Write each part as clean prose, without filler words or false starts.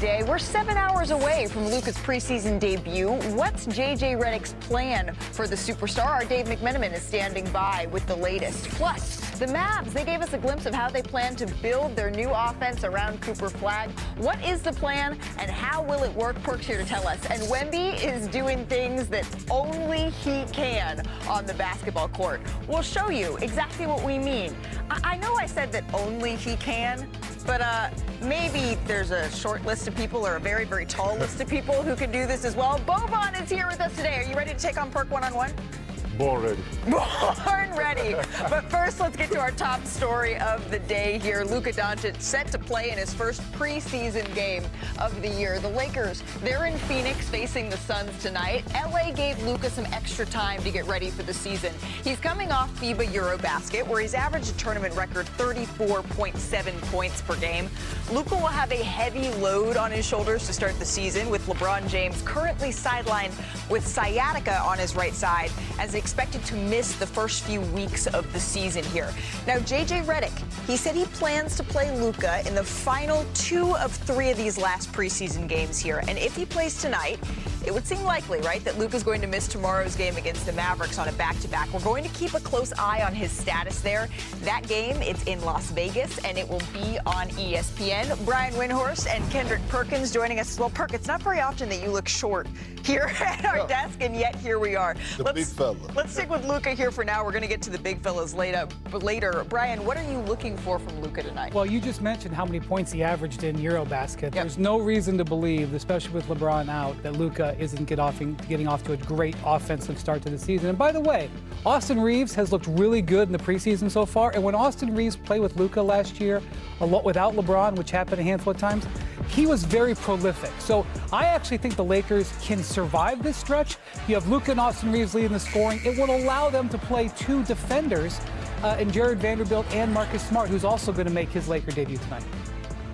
day. We're 7 hours away from Luka's preseason debut. What's J.J. Redick's plan for the superstar? Our Dave McMenamin is standing by with the latest. Plus, the Mavs, they gave us a glimpse of how they plan to build their new offense around Cooper Flagg. What is the plan and how will it work? Perk's here to tell us. And Wemby is doing things that only he can on the basketball court. We'll show you exactly what we mean. I know I said that only he can, but maybe there's a short list of people or a very, very tall list of people who can do this as well. Boban is here with us today. Are you ready to take on Perk one-on-one? Born ready. Born ready. But first, let's get to our top story of the day here. Luka Doncic set to play in his first preseason game of the year. The Lakers, they're in Phoenix facing the Suns tonight. LA gave Luka some extra time to get ready for the season. He's coming off FIBA Eurobasket, where he's averaged a tournament record 34.7 points per game. Luka will have a heavy load on his shoulders to start the season, with LeBron James currently sidelined with sciatica on his right side, as expected to miss the first few weeks of the season here. Now, J.J. Redick, he said he plans to play Luka in the final 2 of 3 of these last preseason games here. And if he plays tonight, it would seem likely, right, that Luka's going to miss tomorrow's game against the Mavericks on a back-to-back. We're going to keep a close eye on his status there. That game, it's in Las Vegas, and it will be on ESPN. Brian Windhorst and Kendrick Perkins joining us as well. Perk, it's not very often that you look short here at our desk, and yet here we are. Big fella. Let's stick with Luka here for now. We're going to get to the big fellas later. Brian, what are you looking for from Luka tonight? Well, you just mentioned how many points he averaged in Eurobasket. Yep. There's no reason to believe, especially with LeBron out, that Luka isn't getting off to a great offensive start to the season. And by the way, Austin Reeves has looked really good in the preseason so far. And when Austin Reeves played with Luka last year, a lot without LeBron, which happened a handful of times, he was very prolific. So I actually think the Lakers can survive this stretch. You have Luka and Austin Reeves leading the scoring. It will allow them to play 2 defenders in Jared Vanderbilt and Marcus Smart, who's also going to make his Laker debut tonight.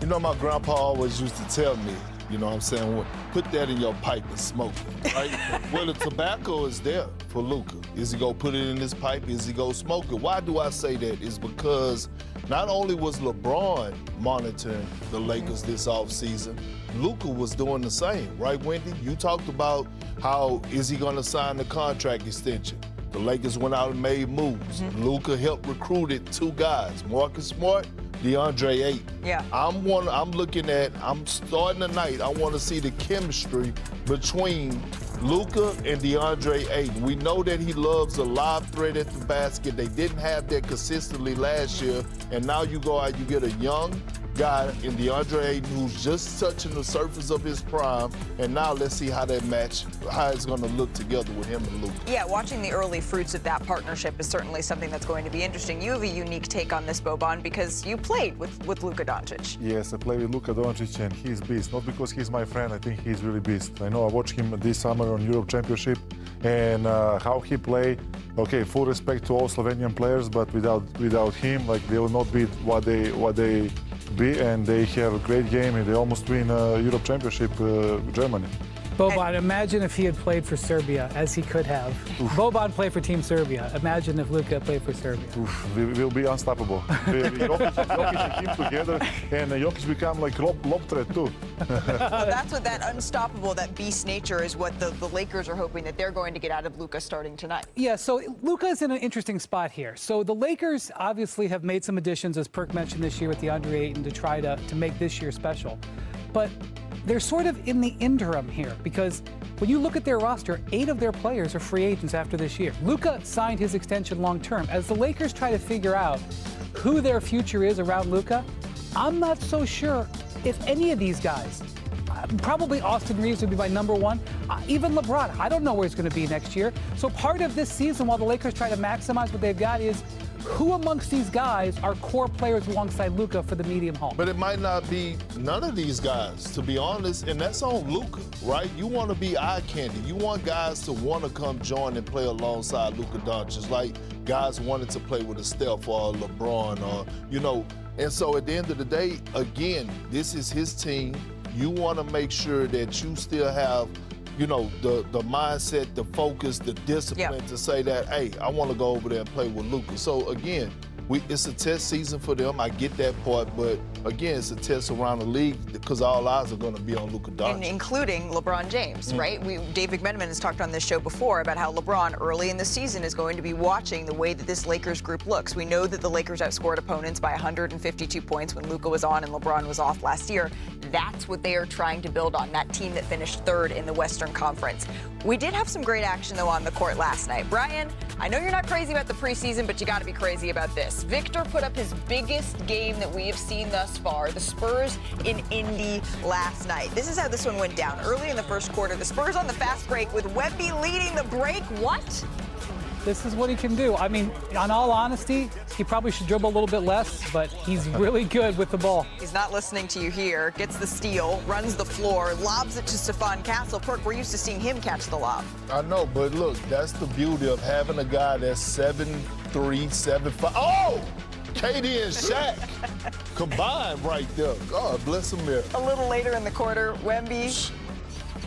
You know, my grandpa always used to tell me, you know what I'm saying, put that in your pipe and smoke it, right? Well, the tobacco is there for Luka. Is he going to put it in his pipe? Is he going to smoke it? Why do I say that? It's because not only was LeBron monitoring the Lakers this offseason, Luka was doing the same, right, Wendy? You talked about how is he going to sign the contract extension. The Lakers went out and made moves. Luka helped recruited 2 guys, Marcus Smart, DeAndre Ayton. Yeah. I'm starting tonight. I want to see the chemistry between Luka and DeAndre Ayton. We know that he loves a live threat at the basket. They didn't have that consistently last year, and now you go out, you get a young guy in DeAndre Ayton who's just touching the surface of his prime, and now let's see how that match, how it's going to look together with him and Luka. Yeah, watching the early fruits of that partnership is certainly something that's going to be interesting. You have a unique take on this, Boban, because you played with Luka Doncic. Yes, I play with Luka Doncic, and he's beast. Not because he's my friend, I think he's really beast. I know I watched him this summer on Europe Championship, and how he play. Okay, full respect to all Slovenian players, but without him, like, they will not be what they be, and they have a great game, and they almost win Europe Championship Germany. Boban, imagine if he had played for Serbia, as he could have. Oof. Boban played for Team Serbia. Imagine if Luka played for Serbia. Oof, we will be unstoppable. Jokic and him together, and Jokic become like lob threat too. Well, that's what that unstoppable, that beast nature is what the Lakers are hoping that they're going to get out of Luka starting tonight. Yeah, so Luka's in an interesting spot here. So the Lakers obviously have made some additions, as Perk mentioned this year with DeAndre Ayton, to try to make this year special. But they're sort of in the interim here, because when you look at their roster, 8 of their players are free agents after this year. Luka signed his extension long term. As the Lakers try to figure out who their future is around Luka, I'm not so sure if any of these guys, probably Austin Reeves would be my number 1. Even LeBron, I don't know where he's going to be next year. So part of this season, while the Lakers try to maximize what they've got, is who amongst these guys are core players alongside Luka for the medium haul? But it might not be none of these guys, to be honest, and that's on Luka, right? You want to be eye candy. You want guys to want to come join and play alongside Luka Doncic, like guys wanted to play with a Steph or a LeBron, or, you know. And so at the end of the day, again, this is his team. You want to make sure that you still have, you know, the mindset, the focus, the discipline to say that, hey, I want to go over there and play with Luka. So again, It's a test season for them. I get that part, but again, it's a test around the league because all eyes are going to be on Luka Doncic. Including LeBron James, right? Dave McMenamin has talked on this show before about how LeBron early in the season is going to be watching the way that this Lakers group looks. We know that the Lakers outscored opponents by 152 points when Luka was on and LeBron was off last year. That's what they are trying to build on, that team that finished third in the Western Conference. We did have some great action, though, on the court last night. Brian, I know you're not crazy about the preseason, but you got to be crazy about this. Victor put up his biggest game that we have seen thus far, the Spurs in Indy last night. This is how this one went down. Early in the first quarter, the Spurs on the fast break with Wemby leading the break. What? This is what he can do. I mean, in all honesty, he probably should dribble a little bit less, but he's really good with the ball. He's not listening to you here. Gets the steal, runs the floor, lobs it to Stephon Castle. Perk, we're used to seeing him catch the lob. I know, but look, that's the beauty of having a guy that's 7'3", 7'5". Oh! KD and Shaq combined right there. God bless America. A little later in the quarter, Wemby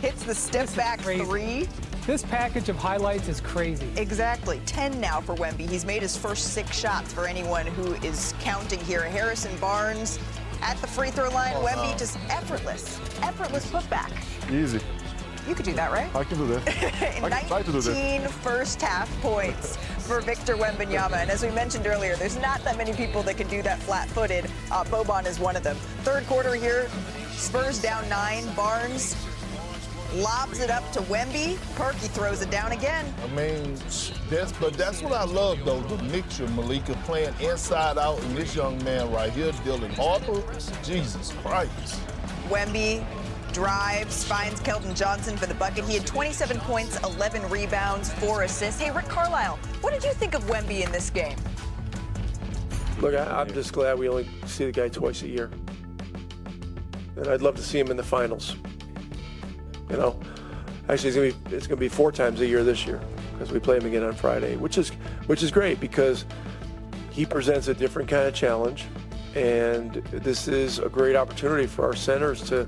hits the step-back three. This package of highlights is crazy. Exactly. 10 now for Wemby. He's made his first 6 shots for anyone who is counting here. Harrison Barnes at the free throw line. Wemby just effortless putback. Easy. You could do that, right? I can do that. I can try to do that. 19 first half points for Victor Wembanyama. And as we mentioned earlier, there's not that many people that can do that flat-footed. Boban is one of them. Third quarter here, Spurs down 9. Barnes lobs it up to Wemby. Perky throws it down again. I mean, that's what I love, though, the mixture, Malika, playing inside out, and this young man right here, Dylan Harper. Jesus Christ. Wemby drives, finds Keldon Johnson for the bucket. He had 27 points, 11 rebounds, 4 assists. Hey, Rick Carlisle, what did you think of Wemby in this game? Look, I'm just glad we only see the guy twice a year. And I'd love to see him in the finals. You know, actually it's gonna be 4 times a year this year because we play him again on Friday, which is great because he presents a different kind of challenge, and this is a great opportunity for our centers to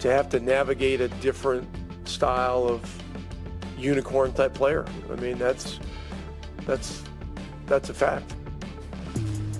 have to navigate a different style of unicorn type player. I mean, that's a fact.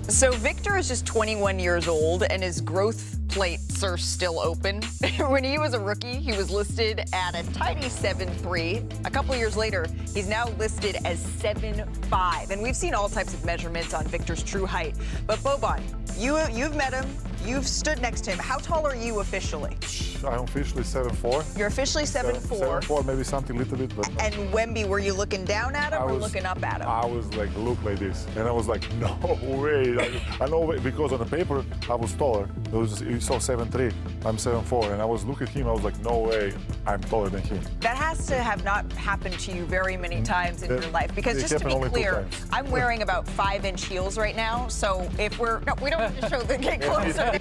So Victor is just 21 years old, and his growth plates are still open. When he was a rookie, he was listed at a tiny 7'3". A couple years later, he's now listed as 7'5". And we've seen all types of measurements on Victor's true height. But Boban, you've met him. You've stood next to him. How tall are you officially? I'm officially 7'4". You're officially 7'4". 7'4", maybe something little bit, but. And Wemby, were you looking down at him or looking up at him? I was like, look like this, and I was like, no way. I know because on the paper I was taller. You saw 7'3". I'm 7'4", and I was looking at him. I was like, no way, I'm taller than him. That has to have not happened to you very many times in your life, because just to be clear, I'm wearing about 5-inch heels right now. So if we don't have to show the get closer.